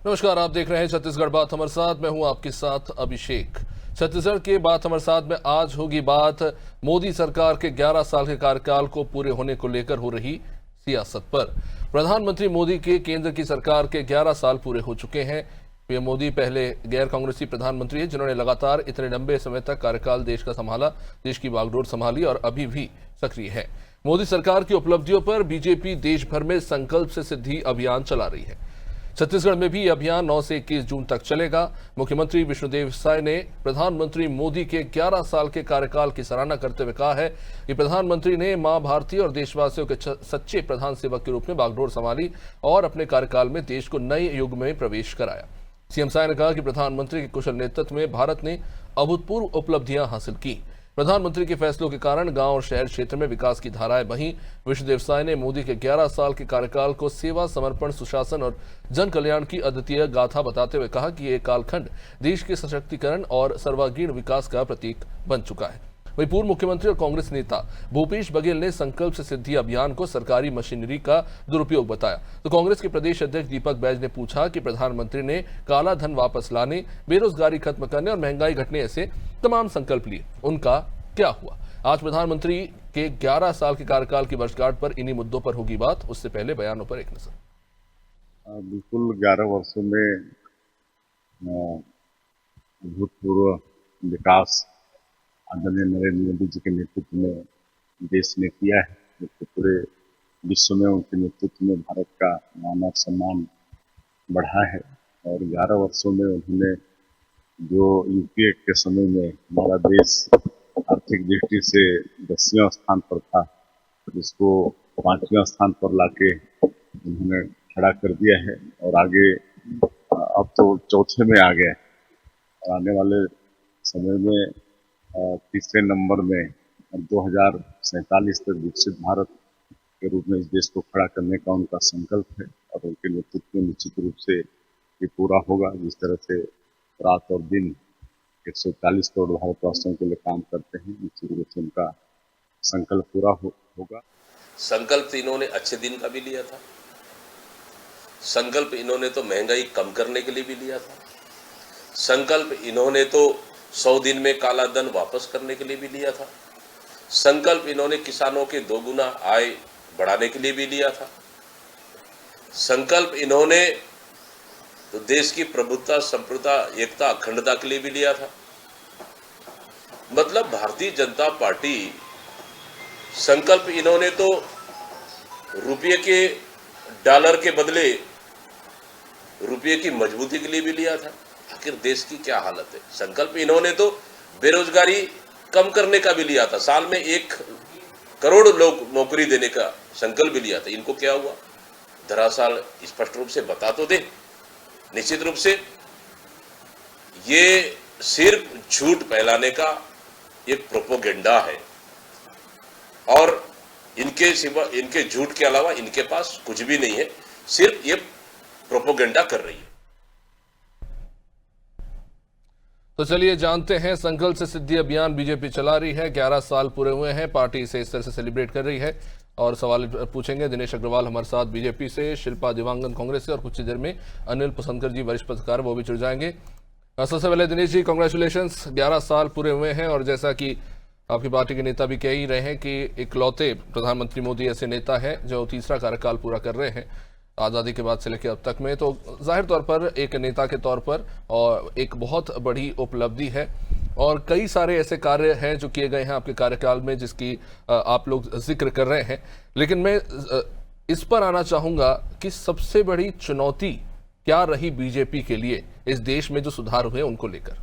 नमस्कार, आप देख रहे हैं छत्तीसगढ़ बात हमारे साथ। मैं हूं आपके साथ अभिषेक। छत्तीसगढ़ के बात हमारे साथ में आज होगी बात मोदी सरकार के 11 साल के कार्यकाल को पूरे होने को लेकर हो रही सियासत पर। प्रधानमंत्री मोदी के केंद्र की सरकार के 11 साल पूरे हो चुके हैं। पीएम मोदी पहले गैर कांग्रेसी प्रधानमंत्री हैं जिन्होंने लगातार इतने लंबे समय तक कार्यकाल देश का संभाला, देश की बागडोर संभाली और अभी भी सक्रिय है। मोदी सरकार की उपलब्धियों पर बीजेपी देश भर में संकल्प से सिद्धि अभियान चला रही है। छत्तीसगढ़ में भी अभियान 9 से 21 जून तक चलेगा। मुख्यमंत्री विष्णुदेव साय ने प्रधानमंत्री मोदी के 11 साल के कार्यकाल की सराहना करते हुए कहा है कि प्रधानमंत्री ने मां भारती और देशवासियों के सच्चे प्रधान सेवक के रूप में बागडोर संभाली और अपने कार्यकाल में देश को नए युग में प्रवेश कराया। सीएम साय ने कहा कि प्रधानमंत्री के कुशल नेतृत्व में भारत ने अभूतपूर्व उपलब्धियां हासिल की। प्रधानमंत्री के फैसलों के कारण गांव और शहर क्षेत्र में विकास की धाराएं बहीं। विष्णुदेव साय ने मोदी के 11 साल के कार्यकाल को सेवा, समर्पण, सुशासन और जन कल्याण की अद्वितीय गाथा बताते हुए कहा कि यह कालखंड देश के सशक्तिकरण और सर्वांगीण विकास का प्रतीक बन चुका है। वहीं पूर्व मुख्यमंत्री और कांग्रेस नेता भूपेश बघेल ने संकल्प से सिद्धि अभियान को सरकारी मशीनरी का दुरुपयोग बताया। तो कांग्रेस के प्रदेश अध्यक्ष दीपक बैज ने पूछा कि प्रधानमंत्री ने काला धन वापस लाने, बेरोजगारी खत्म करने और महंगाई घटने ऐसे तमाम संकल्प लिए, उनका क्या हुआ। आज प्रधानमंत्री के 11 साल के कार्यकाल की वर्षगांठ पर इन्हीं मुद्दों पर होगी बात। उससे पहले बयानों पर एक नजर। बिल्कुल 11 वर्षों में अभूतपूर्व विकास आदरणीय नरेंद्र मोदी जी के नेतृत्व में देश ने किया है। तो पूरे विश्व में उनके नेतृत्व में भारत का मान और सम्मान बढ़ा है और 11 वर्षों में उन्होंने जो यूपीए के समय में हमारा देश आर्थिक दृष्टि से 10वें स्थान पर था, जिसको 5वें स्थान पर लाके उन्होंने खड़ा कर दिया है और आगे अब तो चौथे में आ गए और आने वाले समय में तीसरे नंबर में 2047 तक विकसित भारत के रूप में इस देश को खड़ा करने का उनका संकल्प है और उनके नेतृत्व में निश्चित रूप से ये पूरा होगा। जिस तरह से रात और दिन 140 करोड़ भारतवासियों के लिए काम करते हैं, निश्चित रूप से उनका संकल्प पूरा होगा। संकल्प इन्होंने अच्छे दिन का भी लिया था, संकल्प इन्होंने तो महंगाई कम करने के लिए भी लिया था, संकल्प इन्होंने तो 100 दिन में काला धन वापस करने के लिए भी लिया था, संकल्प इन्होंने किसानों के 2 गुना आय बढ़ाने के लिए भी लिया था, संकल्प इन्होंने तो देश की प्रभुत्ता, संप्रभुता, एकता, अखंडता के लिए भी लिया था। मतलब भारतीय जनता पार्टी संकल्प इन्होंने तो रुपये के डॉलर के बदले रुपये की मजबूती के लिए भी लिया था। आखिर देश की क्या हालत है। संकल्प इन्होंने तो बेरोजगारी कम करने का भी लिया था, साल में 1 करोड़ लोग नौकरी देने का संकल्प भी लिया था। इनको क्या हुआ, दरअसल स्पष्ट रूप से बता तो दे। निश्चित रूप से ये सिर्फ झूठ फैलाने का एक प्रोपोगेंडा है और इनके सिवा, इनके झूठ के अलावा इनके पास कुछ भी नहीं है, सिर्फ ये प्रोपोगेंडा कर रही है। तो चलिए जानते हैं, संकल्प से सिद्धि अभियान बीजेपी चला रही है। 11 साल पूरे हुए हैं, पार्टी इसे इस तरह से सेलिब्रेट कर रही है और सवाल पूछेंगे दिनेश अग्रवाल हमारे साथ बीजेपी से, शिल्पा दिवांगन कांग्रेस से और कुछ ही देर में अनिल पसंदकर जी वरिष्ठ पत्रकार वो भी जुड़ जाएंगे। सबसे पहले दिनेश जी, कांग्रेचुलेशंस, 11 साल पूरे हुए हैं और जैसा कि आपकी पार्टी के नेता भी कह ही रहे हैं कि इकलौते प्रधानमंत्री मोदी ऐसे नेता हैं जो तीसरा कार्यकाल पूरा कर रहे हैं आज़ादी के बाद से लेकर अब तक में, तो जाहिर तौर पर एक नेता के तौर पर और एक बहुत बड़ी उपलब्धि है और कई सारे ऐसे कार्य हैं जो किए गए हैं आपके कार्यकाल में जिसकी आप लोग जिक्र कर रहे हैं। लेकिन मैं इस पर आना चाहूंगा कि सबसे बड़ी चुनौती क्या रही बीजेपी के लिए इस देश में जो सुधार हुए उनको लेकर।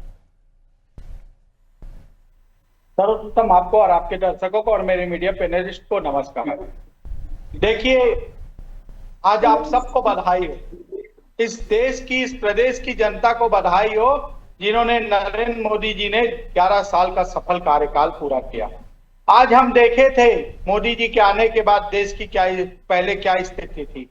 सर्वप्रथम आपको और आपके दर्शकों को और मेरे मीडिया पैनलिस्ट को नमस्कार। देखिए, आज आप सबको बधाई हो, इस देश की, इस प्रदेश की जनता को बधाई हो जिन्होंने नरेंद्र मोदी जी ने 11 साल का सफल कार्यकाल पूरा किया। आज हम देखे थे मोदी जी के आने के बाद देश की क्या पहले क्या स्थिति थी।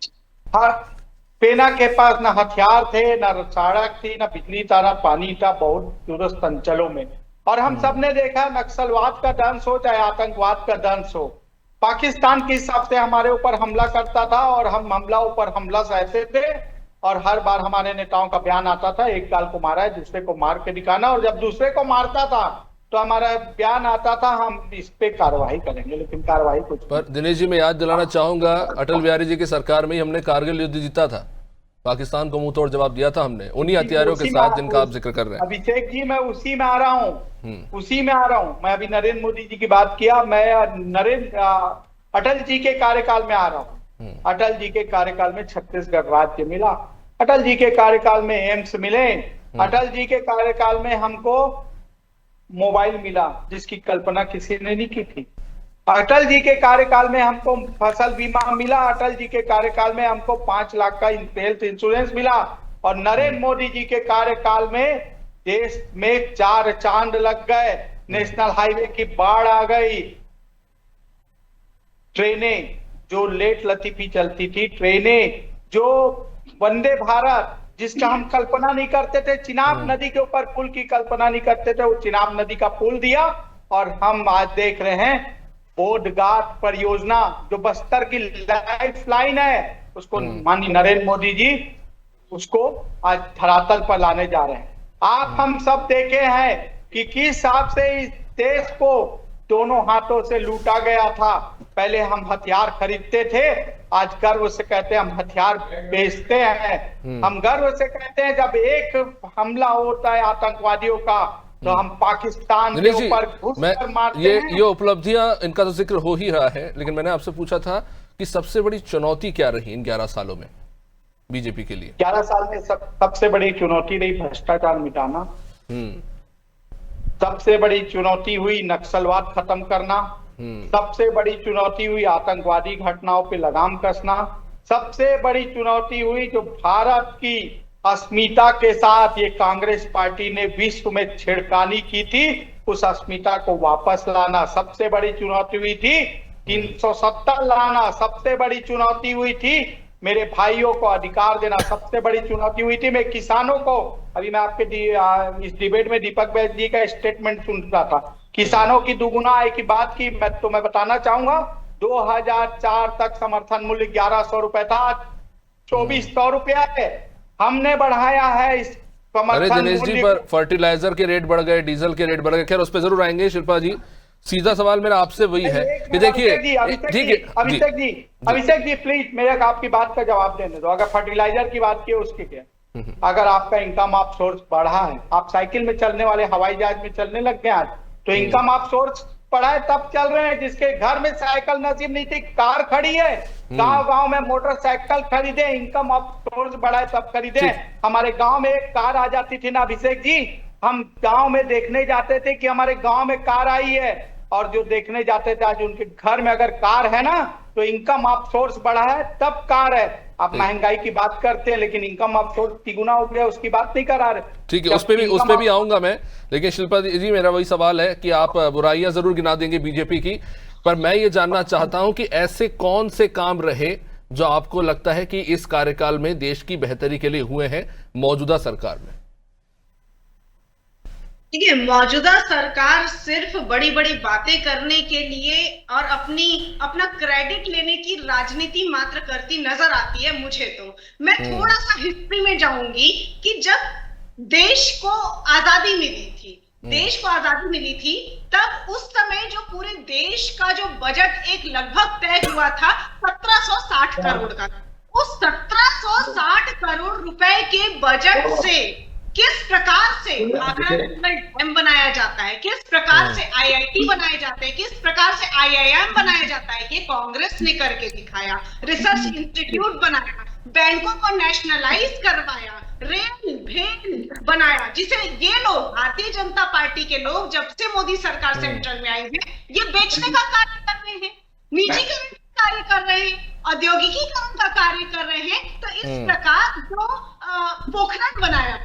सेना के पास ना हथियार थे, ना सड़क थी, ना बिजली था, ना पानी था, बहुत दूरस्थ अंचलों में। और हम सब ने देखा नक्सलवाद का दंश हो चाहे आतंकवाद का दंश हो, पाकिस्तान के हिसाब से हमारे ऊपर हमला करता था और हम हमला ऊपर हमला सहते थे और हर बार हमारे नेताओं का बयान आता था, एक गाल को मारा है दूसरे को मार के दिखाना, और जब दूसरे को मारता था तो हमारा बयान आता था हम इस पे कार्रवाई करेंगे, लेकिन कार्रवाई कुछ नहीं। पर दिनेश जी, मैं याद दिलाना चाहूंगा, अटल बिहारी जी की सरकार में ही हमने कारगिल युद्ध जीता था, पाकिस्तान को मुंह तोड़ जवाब दिया था हमने उन्हीं हथियारों के साथ जिनका आप जिक्र कर रहे हैं। अभिषेक जी, मैं उसी में आ रहा हूँ, उसी में आ रहा हूँ। मैं अभी नरेंद्र मोदी जी की बात किया, मैं अटल जी के कार्यकाल में आ रहा हूँ। अटल जी के कार्यकाल में छत्तीसगढ़ राज्य मिला, अटल जी के कार्यकाल में एम्स मिले, अटल जी के कार्यकाल में हमको मोबाइल मिला जिसकी कल्पना किसी ने नहीं की थी। अटल जी के कार्यकाल में हमको फसल बीमा मिला, अटल जी के कार्यकाल में हमको 5 लाख का हेल्थ इंश्योरेंस मिला, और नरेंद्र मोदी जी के कार्यकाल में देश में 4 चांद लग गए, नेशनल हाईवे की बाढ़ आ गई, ट्रेनें जो लेट लतीफी चलती थी, ट्रेनें जो वंदे भारत जिसका हम कल्पना नहीं करते थे, चिनाब नदी के ऊपर पुल की कल्पना नहीं करते थे, वो चिनाब नदी का पुल दिया, और हम आज देख रहे हैं बोडघाट परियोजना जो बस्तर की लाइफ लाइन है, उसको माननीय नरेंद्र मोदी जी उसको आज धरातल पर लाने जा रहे हैं। आप हम सब देखे हैं कि किस हिसाब से इस देश को दोनों हाथों से लूटा गया था। पहले हम हथियार खरीदते थे, आज गर्व से कहते हैं हम हथियार बेचते हैं। हम गर्व से कहते हैं जब एक हमला होता है आतंकवादियों का तो हम पाकिस्तान के ऊपर घुसकर मारते हैं। ये उपलब्धियां इनका तो जिक्र हो ही रहा है, लेकिन मैंने आपसे पूछा था कि सबसे बड़ी चुनौती क्या रही इन 11 सालों में बीजेपी के लिए? 11 साल में सबसे बड़ी चुनौती रही भ्रष्टाचार मिटाना, सबसे बड़ी चुनौती हुई नक्सलवाद खत्म करना, सबसे बड़ी चुनौती हुई आतंकवादी घटनाओं पे लगाम कसना, सबसे बड़ी चुनौती हुई जो भारत की अस्मिता के साथ ये कांग्रेस पार्टी ने विश्व में छेड़खानी की थी, उस अस्मिता को वापस लाना सबसे बड़ी चुनौती हुई थी। 370 लाना सबसे बड़ी चुनौती हुई थी। मेरे भाइयों को अधिकार देना सबसे बड़ी चुनौती हुई थी। मैं किसानों को, अभी मैं आपके इस डिबेट में दीपक बैज जी का स्टेटमेंट सुन रहा था, किसानों की दुगुना आय की बात की। मैं बताना चाहूंगा 2004 तक समर्थन मूल्य 1100 रुपए था, 2400 रुपया है। हमने बढ़ाया है इस अरे दिनेश जी, पर फर्टिलाइजर के रेट बढ़ गए, डीजल के रेट बढ़ गए, खैर उस पर जरूर आएंगे। शिल्पा जी, सीधा सवाल मेरा आपसे वही है कि देखिए, अभिषेक जी प्लीज मेरे आपकी बात का जवाब देने दो। अगर फर्टिलाइजर की बात की उसके क्या, अगर आपका इनकम ऑफ सोर्स बढ़ा है, आप साइकिल में चलने वाले हवाई जहाज में चलने लग गए आज, तो इनकम ऑफ सोर्स पड़ा है तब चल रहे हैं। जिसके घर में साइकिल नसीब नहीं थी, कार खड़ी है, गांव में मोटरसाइकिल खरीदे, इनकम ऑफ सोर्स बढ़ा है तब खरीदे। हमारे गांव में एक कार आ जाती थी ना अभिषेक जी, हम गांव में देखने जाते थे कि हमारे गांव में कार आई है, और जो देखने जाते थे आज उनके घर में अगर कार है ना तो इनकम ऑफ सोर्स बढ़ा है तब कार है। आप महंगाई की बात करते हैं लेकिन इनकम ऑफ सोर्स तिगुना हो गया, उसकी बात नहीं करा रहे। ठीक है, उस पे भी आऊंगा मैं, लेकिन शिल्पा जी मेरा वही सवाल है कि आप बुराइयां जरूर गिना देंगे बीजेपी की, पर मैं ये जानना चाहता हूं कि ऐसे कौन से काम रहे जो आपको लगता है कि इस कार्यकाल में देश की बेहतरी के लिए हुए हैं मौजूदा सरकार में? ठीक है, मौजूदा सरकार सिर्फ बड़ी बड़ी बातें करने के लिए और अपना क्रेडिट लेने की राजनीति मात्र करती नजर आती है मुझे। तो मैं थोड़ा सा हिस्ट्री में जाऊंगी कि जब देश को आजादी मिली थी तब उस समय जो पूरे देश का जो बजट एक लगभग तय हुआ था 1760 करोड़ का, उस 1760 करोड़ रुपए के बजट से किस प्रकार से भाखड़ा डैम बनाया जाता है, किस प्रकार से आईआईटी बनाए जाते हैं, किस प्रकार से आईआईएम बनाया जाता है, ये कांग्रेस ने करके दिखाया। रिसर्च इंस्टीट्यूट बनाया, बैंकों को नेशनलाइज करवाया, रेल भेल बनाया, जिसे ये लोग भारतीय जनता पार्टी के लोग जब से मोदी सरकार सेंट्रल में आई है ये बेचने का कार्य कर रहे हैं, निजीकरण का कार्य कर रहे हैं, औद्योगिकीकरण का कार्य कर रहे हैं। तो इस प्रकार जो पोखरण बनाया,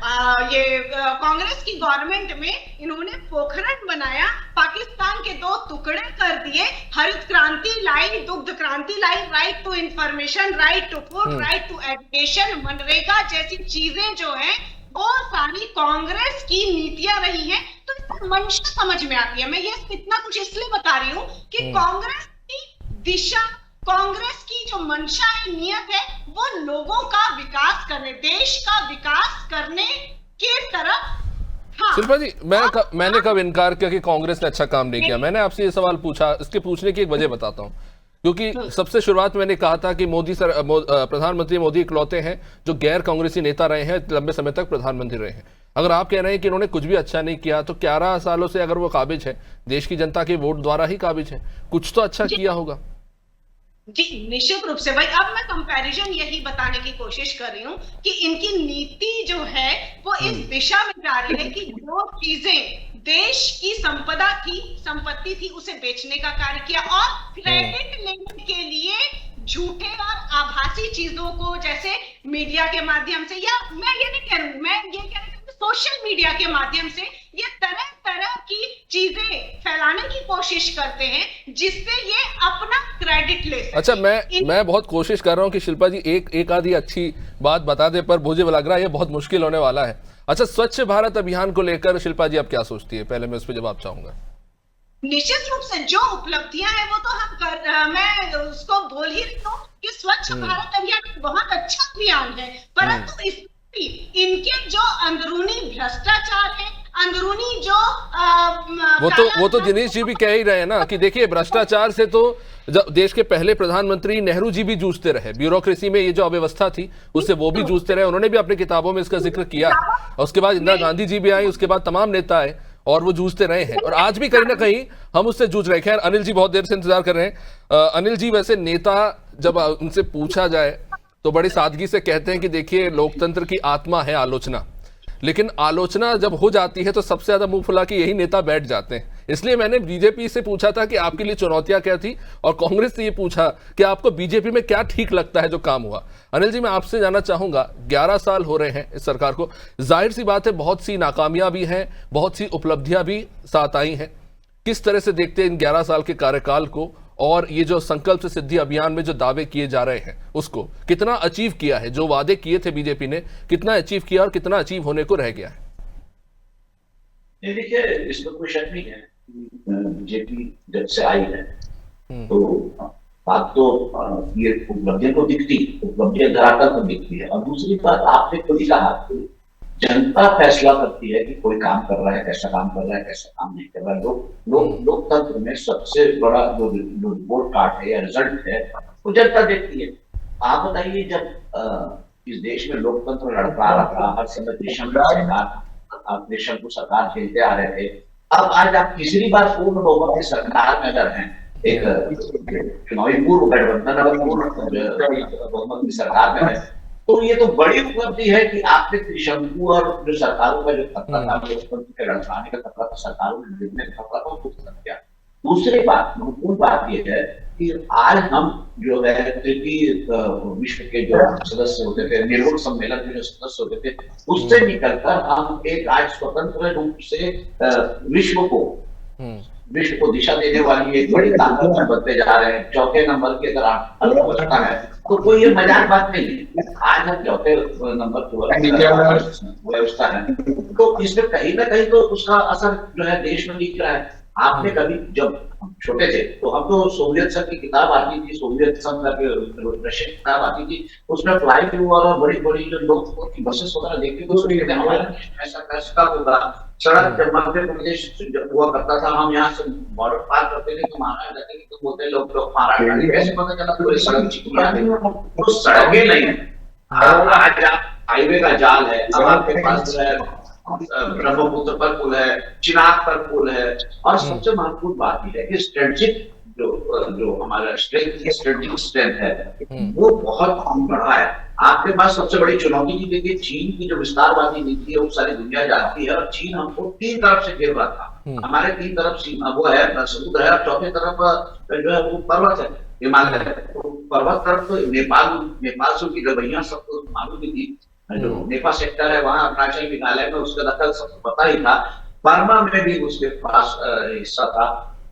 ये कांग्रेस की गवर्नमेंट में इन्होंने पोखरण बनाया, पाकिस्तान के 2 टुकड़े कर दिए, हरित क्रांति लाई, दुग्ध क्रांति लाई, right to information, right to food, right to education, MNREGA जैसी चीजें जो हैं वो सारी कांग्रेस की नीतियां रही हैं। तो इसका मंशा समझ में आती है। मैं ये इतना कुछ इसलिए बता रही हूँ कि कांग्रेस की दिशा, कांग्रेस की जो मंशा है, नियत है, वो लोगों का विकास करने, देश का विकास करने के तरफ। हाँ, शिल्पा जी, मैंने कब इनकार किया कि कांग्रेस ने अच्छा काम नहीं किया? मैंने आपसे ये सवाल पूछा, इसके पूछने की एक वजह बताता हूँ। क्योंकि सबसे शुरुआत मैंने कहा था कि प्रधानमंत्री मोदी इकलौते हैं जो गैर कांग्रेसी नेता रहे हैं, लंबे समय तक प्रधानमंत्री रहे हैं। अगर आप कह रहे हैं कि इन्होंने कुछ भी अच्छा नहीं किया, तो 11 सालों से अगर वो काबिज है, देश की जनता के वोट द्वारा ही काबिज है, कुछ तो अच्छा किया होगा। जी निश्चित रूप से भाई, अब मैं कंपैरिजन यही बताने की कोशिश कर रही हूँ कि इनकी नीति जो है वो इस दिशा में जा रही है कि जो चीजें देश की संपत्ति थी उसे बेचने का कार्य किया, और क्रेडिट लेने के लिए झूठे और आभासी चीजों को, जैसे मीडिया के माध्यम से, या मैं ये नहीं कह रही हूं, मैं ये कह रही हूं सोशल मीडिया के माध्यम से ये तरह तरह की चीजें फैलाने की कोशिश करते हैं जिससे ये अपना क्रेडिट ले सके। अच्छा, मैं बहुत कोशिश कर रहा हूं कि शिल्पा जी एक आधी अच्छी बात बता दे, पर मुझे लग रहा है ये बहुत मुश्किल होने वाला है। अच्छा, स्वच्छ भारत अभियान को लेकर शिल्पा जी आप क्या सोचती है? पहले मैं उस पर जवाब चाहूंगा। निश्चित रूप से जो उपलब्धियां हैं वो तो मैं उसको बोल ही रही हूँ कि स्वच्छ भारत अभियान बहुत अच्छा अभियान है, परंतु इनके जो अंदरूनी भ्रष्टाचार है, अंदरूनी जो वो तो दिनेश जी भी कह ही रहे हैं ना कि देखिए, भ्रष्टाचार से तो देश के पहले प्रधानमंत्री नेहरू जी भी जूझते रहे, ब्यूरोक्रेसी में ये जो अव्यवस्था थी उससे वो भी जूझते रहे, उन्होंने भी अपनी किताबों में इसका जिक्र किया। और उसके बाद इंदिरा गांधी जी भी आई, उसके बाद तमाम नेता आए और वो जूझते रहे हैं, और आज भी कहीं ना कहीं हम उससे जूझ रहे हैं। खैर, अनिल जी बहुत देर से इंतजार कर रहे हैं। अनिल जी, वैसे नेता जब उनसे पूछा जाए तो बड़ी सादगी से कहते हैं कि देखिए, लोकतंत्र की आत्मा है आलोचना, लेकिन आलोचना जब हो जाती है तो सबसे ज्यादा मुंह फुला के यही नेता बैठ जाते हैं। इसलिए मैंने बीजेपी से पूछा था कि आपके लिए चुनौतियां क्या थी, और कांग्रेस से ये पूछा कि आपको बीजेपी में क्या ठीक लगता है जो काम हुआ। अनिल जी, मैं आपसे जानना चाहूंगा, 11 साल हो रहे हैं इस सरकार को, जाहिर सी बात है बहुत सी नाकामियां भी हैं, बहुत सी उपलब्धियां भी साथ आई हैं। किस तरह से देखते हैं इन 11 साल के कार्यकाल को, और ये जो संकल्प से सिद्धि अभियान में जो दावे किए जा रहे हैं उसको कितना अचीव किया है? जो वादे किए थे बीजेपी ने, कितना अचीव किया और कितना अचीव होने को रह गया है? देखिए, इसमें कोई शक नहीं है, बीजेपी जब से आई है तो बात तो ये उपलब्धियों को दिखती, उपलब्धियां धरातल को दिखती है। और दूसरी बात, आपने खुद ही कहा, जनता फैसला करती है कि कोई काम कर रहा है, कैसा काम कर रहा है, कैसा काम नहीं कर रहा है। लोकतंत्र में सबसे बड़ा जो रिपोर्ट कार्ड है या रिजल्ट है वो जनता देखती है। आप बताइए, जब इस देश में लोकतंत्र लड़खड़ा रहा, हर समय निशंक सरकार खेलते आ रहे थे, अब आज आप तीसरी बार पूर्ण बहुमत की सरकार में अगर हैं, एक चुनावी पूर्व गठबंधन अगर पूर्ण बहुमत की सरकार में है, तो ये तो बड़ी उपलब्धि है कि आपने त्रिशंकु और जो सरकारों का जो खतरा था, लोकतंत्र के लड़खड़ाने का खतरा था, सरकारों में गिरने का खतरा था, उसको खत्म किया। दूसरी बात, महत्वपूर्ण बात यह है कि आज हम जो है तृतीय विश्व के जो सदस्य होते थे, निर्गुण सम्मेलन के जो सदस्य होते थे, उससे निकलकर हम एक आज स्वतंत्र रूप से विश्व को दिशा देने वाली एक बड़ी ताकत में बनते जा रहे हैं। चौथे नंबर की अगर अर्थव्यवस्था है तो कोई ये मजाक बात नहीं है, आज हम चौथे नंबर की व्यवस्था है, तो इसमें कहीं ना कहीं तो उसका असर जो है देश में दिख रहा है। आपने कभी, जब हम छोटे थे तो हम तो सोवियत संघ की किताब आती थी, सोवियत संघ रशियन किताब आती थी, उसमें फ्लाई ओवर और बड़ी बड़ी जो लोग की बसेस वगैरह देखते थे, हमारा ऐसा कैसा होगा, सड़क जब मध्य प्रदेश हुआ करता था, हम यहाँ से बॉर्डर पार करते थे तो महाराज जाते थे, तो बोलते लोग महाराष्ट्र कैसे पता चला पूरी सड़क तो सड़कें नहीं, आज हाईवे का जाल है, अब आपके पास जो है ब्रह्मपुत्र पर पुल है, चिनाब पर पुल है, और सबसे महत्वपूर्ण बात यह है कि स्ट्रेटेजिक जो हमारा स्ट्रेटेजिक स्ट्रेंथ है वो बहुत बड़ा है। आपके पास सबसे बड़ी चुनौती की देखिए, चीन की जो विस्तारवादी नीति है वो सारी दुनिया जानती है, और चीन हमको 3 तरफ से घेर रहा था। हमारे 3 तरफ सीमा वो है, समुद्र है, और चौथे तरफ जो है वो पर्वत है, हिमालय है। तो पर्वत तरफ तो नेपाल से उनकी गड़बड़ियां सबको मालूम ही थी, जो नेपा सेक्टर है वहां अरुणाचल मेघालय में उसका दखल सबको पता ही था, बर्मा में भी उसके पास हिस्सा था,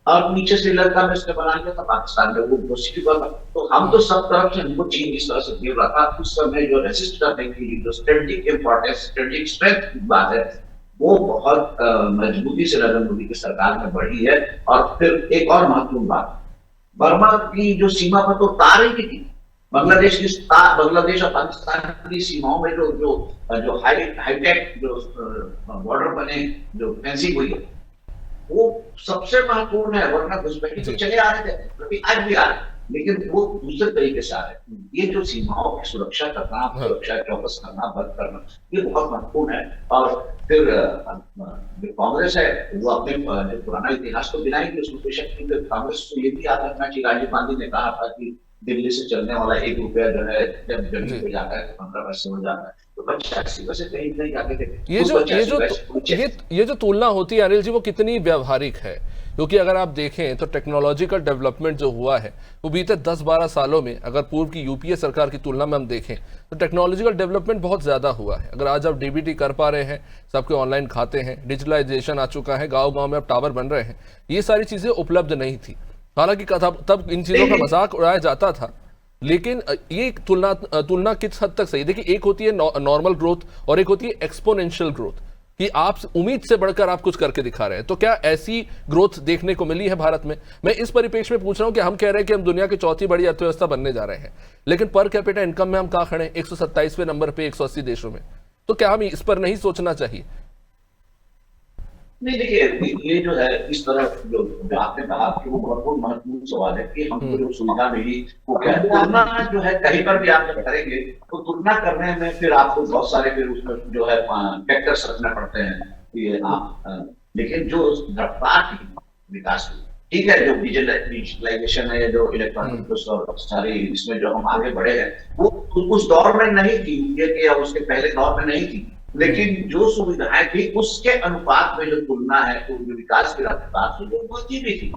और नीचे श्रीलंका में उसने बना लिया था, पाकिस्तान में वो सिटी पर। तो हम तो सब तरफ से हमको चीन इस तरह से घेर रहा था, उस समय जो रेसिस्ट करने की जो स्ट्रेटेजिक इंपॉर्टेंस, स्ट्रेटेजिक स्ट्रेंथ की बात है वो बहुत मजबूती से नरेंद्र मोदी की सरकार में बढ़ी है। और फिर एक और महत्वपूर्ण बात, बर्मा की जो सीमा पर तो तार ही थी, बांग्लादेश और पाकिस्तान की सीमाओं में जो जो जो हाईटेक जो बॉर्डर बने, जो फेंसिंग हुई है, वो सबसे महत्वपूर्ण है। वरना घुसपैठी तो चले आ रहे थे, आज भी आ रहे, लेकिन वो दूसरे तरीके से आ रहे हैं। ये जो सीमाओं की सुरक्षा करना, सुरक्षा चौकस करना, बंद करना, ये बहुत महत्वपूर्ण है। और फिर जो कांग्रेस है वो अपने जो पुराना इतिहास को गिनाएगी, उसको बेशक कांग्रेस को ये भी याद रखना चाहिए। राजीव गांधी ने कहा था कि दिल्ली से चलने वाला 1 रुपया जो है जब जमीन पे जाता है तो 15 पैसे हो जाता है, तो 85 पैसे कहीं नहीं जाते थे। ये जो तुलना होती है अनिल जी, वो कितनी व्यवहारिक है? क्योंकि अगर आप देखें तो टेक्नोलॉजिकल डेवलपमेंट जो हुआ है वो बीते 10-12 सालों में, अगर पूर्व की यूपीए सरकार की तुलना में हम देखें तो टेक्नोलॉजिकल डेवलपमेंट बहुत ज़्यादा हुआ है। अगर आज आप डीबीटी कर पा रहे हैं, सबके ऑनलाइन खाते हैं, डिजिटलाइजेशन आ चुका है, गाँव-गाँव में अब टावर बन रहे हैं, ये सारी चीज़ें उपलब्ध नहीं थी। हालांकि तब इन चीज़ों का मजाक उड़ाया जाता था, लेकिन ये तुलना किस हद तक सही? देखिए, एक होती है नॉर्मल ग्रोथ और एक होती है एक्सपोनेंशियल ग्रोथ, कि आप उम्मीद से बढ़कर आप कुछ करके दिखा रहे हैं। तो क्या ऐसी ग्रोथ देखने को मिली है भारत में? मैं इस परिप्रेक्ष्य में पूछ रहा हूं कि हम कह रहे हैं कि हम दुनिया की चौथी बड़ी अर्थव्यवस्था बनने जा रहे हैं, लेकिन पर कैपिटा इनकम में हम कहां खड़े हैं? 127वें नंबर पे 180 देशों में। तो क्या हम इस पर नहीं सोचना चाहिए? नहीं, देखिए, ये जो है इस तरह जो आपने कहा कि वो बहुत महत्वपूर्ण सवाल है कि हमको जो सुविधा मिली वो क्या है। तुलना जो है कहीं पर भी आप जब करेंगे तो तुलना करने में फिर आपको बहुत सारे फिर उसमें जो है फैक्टर्स रखने पड़ते हैं कि आप, लेकिन जो रफ्तार की विकास की, ठीक है, जो डिजिटलाइजेशन है, जो इलेक्ट्रॉनिक सारी इसमें जो हम आगे बढ़े हैं, वो उस दौर में नहीं थी, ये उसके पहले दौर में नहीं थी। लेकिन जो सुविधाएं थी उसके अनुपात में जो तुलना है, तो जो विकास की रफ्तार थी वो बहुत ही भी थी।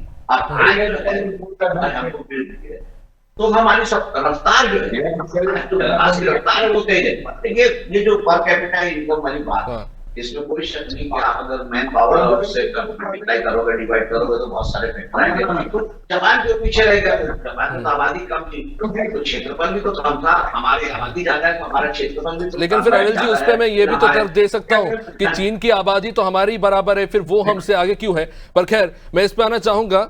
तो हमारी सब रफ्तार जो है, विकास की रफ्तार वो तेज है। ये जो पर कैपिटा इनकम वाली बात, इसमें कोई शक नहीं कि आप अगर मैन पावर से मल्टीप्लाई करोगे, डिवाइड करोगे, तो बहुत सारे फैक्टर आएंगे। तो जापान के पीछे रहेगा, जापान में तो आबादी कम थी, तो क्षेत्रफल भी तो कम था। हमारी आबादी ज्यादा है तो हमारा क्षेत्रफल भी तो, लेकिन फिर अनिल जी उस पर मैं ये भी तो तर्क दे सकता हूँ कि चीन की आबादी तो हमारी बराबर है, फिर वो हमसे आगे क्यों है? पर खैर, मैं इस पे आना चाहूंगा।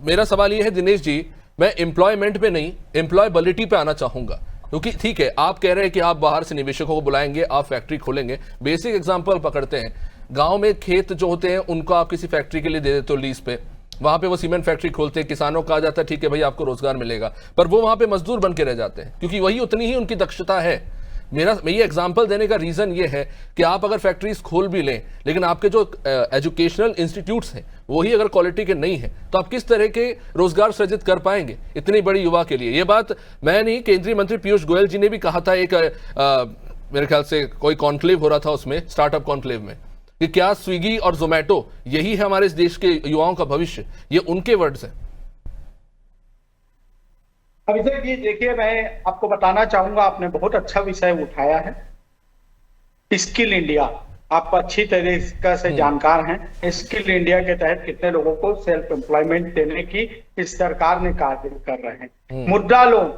मेरा सवाल ये है दिनेश जी, मैं एम्प्लॉयमेंट पे नहीं, एम्प्लॉयबिलिटी पे आना चाहूंगा। क्योंकि ठीक है, आप कह रहे हैं कि आप बाहर से निवेशकों को बुलाएंगे, आप फैक्ट्री खोलेंगे। बेसिक एग्जांपल पकड़ते हैं, गांव में खेत जो होते हैं उनको आप किसी फैक्ट्री के लिए दे देते हो लीज पे, वहां पे वो सीमेंट फैक्ट्री खोलते हैं, किसानों को कहा जाता है ठीक है भाई आपको रोजगार मिलेगा, पर वो वहां पे मजदूर बन के रह जाते हैं क्योंकि वही उतनी ही उनकी दक्षता है। मैं ये एग्जाम्पल देने का रीजन ये है कि आप अगर फैक्ट्रीज खोल भी लें, लेकिन आपके जो एजुकेशनल इंस्टीट्यूट्स हैं वही अगर क्वालिटी के नहीं है, तो आप किस तरह के रोजगार सृजित कर पाएंगे इतनी बड़ी युवा के लिए? ये बात मैं नहीं, केंद्रीय मंत्री पीयूष गोयल जी ने भी कहा था एक मेरे ख्याल से कोई कॉन्क्लेव हो रहा था उसमें, स्टार्टअप कॉन्क्लेव में, कि क्या स्विगी और जोमेटो यही है हमारे इस देश के युवाओं का भविष्य? ये उनके वर्ड्स हैं। अभिषेक जी, देखिए, मैं आपको बताना चाहूंगा, आपने बहुत अच्छा विषय उठाया है। स्किल इंडिया, आप अच्छी तरीके से जानकार हैं। स्किल इंडिया के तहत कितने लोगों को सेल्फ एम्प्लॉयमेंट देने की इस सरकार ने कार्य कर रहे हैं। मुद्रा लोन,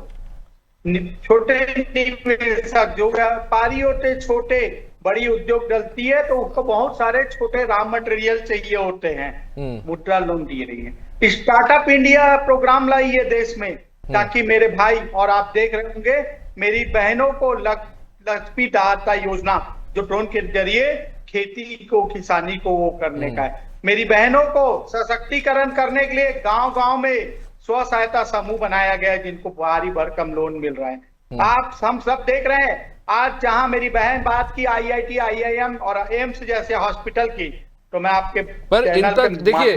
छोटे निवेशक जो व्यापारी होते, छोटे बड़ी उद्योग डलती है तो उसको बहुत सारे छोटे रॉ मटेरियल चाहिए होते हैं, मुद्रा लोन दिए रही है। स्टार्टअप इंडिया प्रोग्राम लाई है देश में, ताकि मेरे भाई, और आप देख रहे होंगे मेरी बहनों को लक्ष्मी दाता योजना, जो ड्रोन के जरिए खेती को, किसानी को वो करने का है। मेरी बहनों को सशक्तिकरण करने के लिए गांव-गांव में स्व सहायता समूह बनाया गया है, जिनको भारी भरकम लोन मिल रहा है। आप हम सब देख रहे हैं, आज जहां मेरी बहन बात की IIT, IIM और एम्स जैसे हॉस्पिटल की, तो मैं आपके पर इन तक देखिए,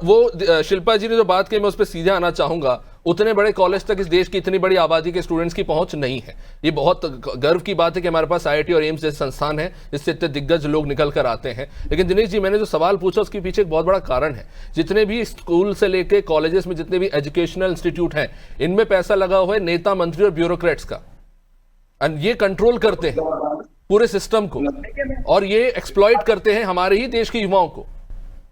वो शिल्पा जी ने जो बात की, मैं उस पर सीधे आना चाहूंगा। उतने बड़े कॉलेज तक इस देश की इतनी बड़ी आबादी के स्टूडेंट्स की पहुंच नहीं है। ये बहुत गर्व की बात है कि हमारे पास IIT और एम्स जैसे संस्थान है, इससे इतने दिग्गज लोग निकल कर आते हैं। लेकिन दिनेश जी, मैंने जो सवाल पूछा उसके पीछे एक बहुत बड़ा कारण है। जितने भी स्कूल से लेके कॉलेजेस में जितने भी एजुकेशनल इंस्टीट्यूट हैं, इनमें पैसा लगा हुआ है नेता, मंत्री और ब्यूरोक्रेट्स का, ये कंट्रोल करते हैं पूरे सिस्टम को, और ये एक्सप्लॉइट करते हैं हमारे ही देश के युवाओं को।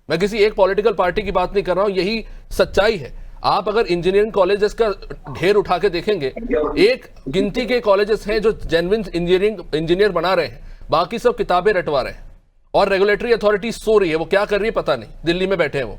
मैं किसी एक पॉलिटिकल पार्टी की बात नहीं कर रहा हूं, यही सच्चाई है। आप अगर इंजीनियरिंग कॉलेजेस का ढेर उठा के देखेंगे, एक गिनती के कॉलेजेस हैं जो जेन्युइन इंजीनियर बना रहे हैं, बाकी सब किताबें रटवा रहे हैं, और रेगुलेटरी अथॉरिटी सो रही है। वो क्या कर रही है पता नहीं, दिल्ली में बैठे हैं वो।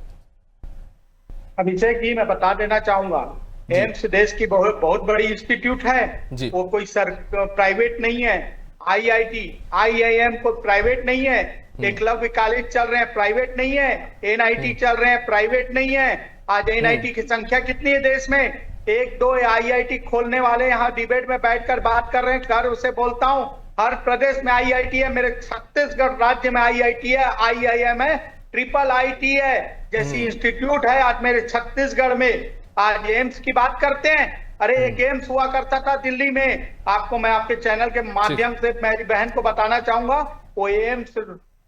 अभिषेक जी, मैं बता देना चाहूंगा, एम्स देश की बहुत बहुत बड़ी इंस्टीट्यूट है, जी। वो कोई प्राइवेट नहीं है। IIT IIM को प्राइवेट नहीं है। एकलव्य कॉलेज चल रहे हैं, प्राइवेट नहीं है। NIT चल रहे हैं, प्राइवेट नहीं है। आज NIT की संख्या कितनी है देश में? 1-2 IIT खोलने वाले यहाँ डिबेट में बैठकर बात कर रहे हैं। गर्व से बोलता हूँ, हर प्रदेश में IIT है। मेरे छत्तीसगढ़ राज्य में IIT है, IIM है, IIIT है, जैसी इंस्टीट्यूट है आज मेरे छत्तीसगढ़ में। आज एम्स की बात करते हैं। अरे एक एम्स हुआ करता था दिल्ली में, आपको मैं आपके चैनल के माध्यम से मेरी बहन को बताना चाहूंगा, वो एम्स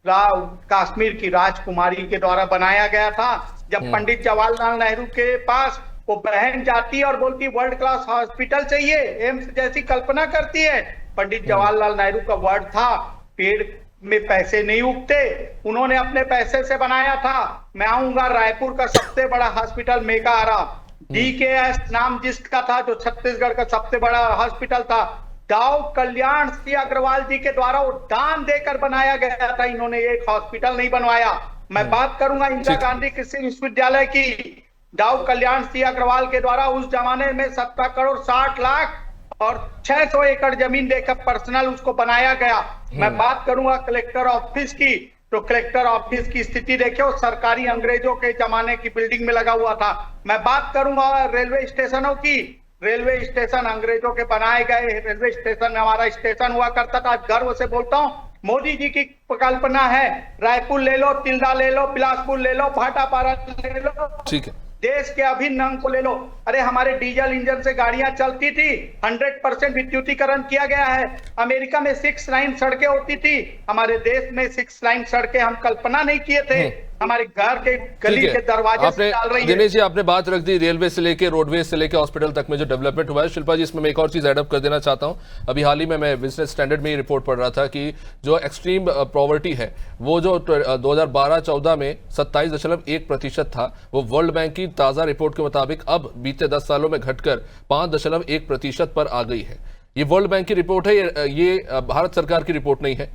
कश्मीर की राजकुमारी के द्वारा बनाया गया था। जब पंडित जवाहरलाल नेहरू के पास वो बहन जाती है और बोलती वर्ल्ड क्लास हॉस्पिटल चाहिए, एम्स जैसी कल्पना करती है। पंडित जवाहरलाल नेहरू का वर्ड था, पेड़ में पैसे नहीं उगते, उन्होंने अपने पैसे से बनाया था। मैं आऊंगा, रायपुर का सबसे बड़ा हॉस्पिटल मेकाहारा, DKS नाम जिसका था, जो छत्तीसगढ़ का सबसे बड़ा हॉस्पिटल था, दाऊ कल्याण सिंह अग्रवाल जी के द्वारा वो दान देकर बनाया गया था। इन्होंने एक हॉस्पिटल नहीं बनवाया। मैं बात करूंगा इंदिरा गांधी कृषि विश्वविद्यालय की, दाऊ कल्याण सिंह अग्रवाल के द्वारा उस जमाने में 17 करोड़ 60 लाख और 600 एकड़ जमीन देकर पर्सनल उसको बनाया गया। मैं बात करूंगा कलेक्टर ऑफिस की, तो कलेक्टर ऑफिस की स्थिति देखिए, सरकारी अंग्रेजों के जमाने की बिल्डिंग में लगा हुआ था। मैं बात करूंगा रेलवे स्टेशनों की, रेलवे स्टेशन अंग्रेजों के बनाए गए रेलवे स्टेशन में हमारा स्टेशन हुआ करता था। गर्व से बोलता हूँ, मोदी जी की कल्पना है। रायपुर ले लो, तिल्दा ले लो, बिलासपुर ले लो, भाटापारा ले लो, ठीक है, देश के अभिन्न अंग को ले लो। अरे हमारे डीजल इंजन से गाड़ियां चलती थी, 100% विद्युतीकरण किया गया है। अमेरिका में 6 लाइन सड़कें होती थी, हमारे देश में 6 लाइन सड़कें हम कल्पना नहीं किए थे। हमारे घर के गली के दरवाजे से डाल रही है। दिनेश जी, आपने बात रख दी रेलवे से लेके रोडवेज से लेके हॉस्पिटल तक में जो डेवलपमेंट हुआ है। शिल्पा जी, इसमें मैं एक और चीज एडअप कर देना चाहता हूं। अभी हाल ही में मैं बिजनेस स्टैंडर्ड में ही रिपोर्ट पढ़ रहा था कि जो एक्सट्रीम पॉवर्टी है वो जो 2012-14 में 27.1% था, वो वर्ल्ड बैंक की ताजा रिपोर्ट के मुताबिक अब बीते 10 सालों में घटकर 5.1% पर आ गई है। ये वर्ल्ड बैंक की रिपोर्ट है, ये भारत सरकार की रिपोर्ट नहीं है।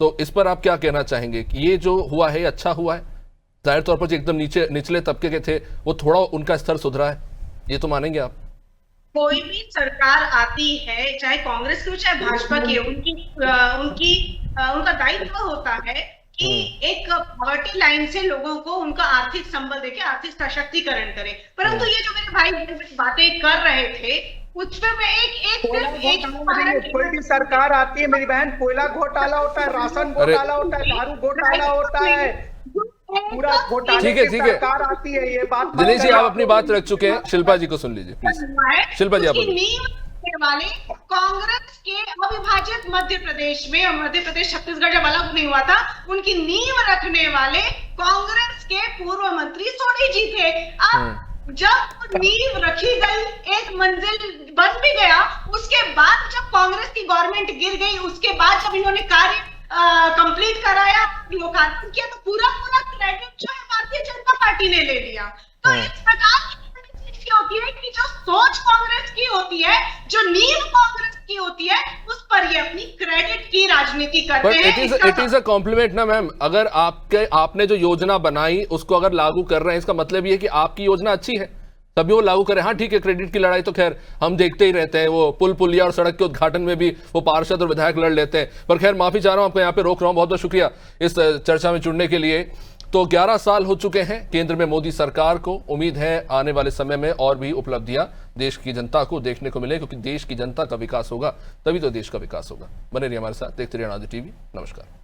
तो इस पर आप क्या कहना चाहेंगे कि ये जो हुआ है अच्छा हुआ है? जाहिर तौर पर जो एकदम निचले तबके के थे वो थोड़ा उनका स्तर सुधरा है, ये तो मानेंगे आप? कोई भी सरकार आती है, चाहे कांग्रेस की हो चाहे भाजपा की, उनका दायित्व होता है कि एक पॉवर्टी लाइन से लोगों को उनका आर्थिक संबल देके आर्थिक सशक्तिकरण करे। परंतु ये जो मेरे भाई बातें कर रहे थे उसमें मैं कोई भी सरकार आती है मेरी बहन, कोयला घोटाला होता है, राशन घोटाला होता है, दारू घोटाला होता है, पूरा घोटाले की सरकार आती है। ये बात दिनेश जी, आप अपनी बात रख चुके हैं, शिल्पा जी को सुन लीजिए प्लीज। शिल्पा जी, आप वाले कांग्रेस के अविभाजित मध्य प्रदेश में, और मध्य प्रदेश छत्तीसगढ़ जब अलग नहीं हुआ था, उनकी नींव रखने वाले कांग्रेस के पूर्व मंत्री सोनी जी थे। अब जब नींव रखी गई, एक मंजिल बन भी गया, उसके बाद जब कांग्रेस की गवर्नमेंट गिर गई, उसके बाद जब इन्होंने कार्य कंप्लीट कराया, लोकार्पण किया, तो पूरा क्रेडिट जो है भारतीय जनता पार्टी ने ले लिया। तो इस प्रकार की होती है कि जो सोच कांग्रेस की होती है, जो नींव कांग्रेस की होती है, उस पर ये अपनी क्रेडिट की राजनीति करते हैं। इट इज अ कॉम्प्लीमेंट ना मैम। अगर आपने जो योजना बनाई उसको अगर लागू कर रहे हैं, इसका मतलब ये है कि आपकी योजना अच्छी है, तभी वो लागू करें। हाँ ठीक है, क्रेडिट की लड़ाई तो खैर हम देखते ही रहते हैं, वो पुल पुलिया और सड़क के उद्घाटन में भी वो पार्षद और विधायक लड़ लेते हैं। पर खैर माफी चाह रहा हूं, आपको यहाँ पे रोक रहा हूं। बहुत बहुत शुक्रिया इस चर्चा में जुड़ने के लिए। तो 11 साल हो चुके हैं केंद्र में मोदी सरकार को। उम्मीद है आने वाले समय में और भी उपलब्धियां देश की जनता को देखने को मिले, क्योंकि देश की जनता का विकास होगा तभी तो देश का विकास होगा। बने रहिए हमारे साथ, देखते रहिए अनादि टीवी। नमस्कार।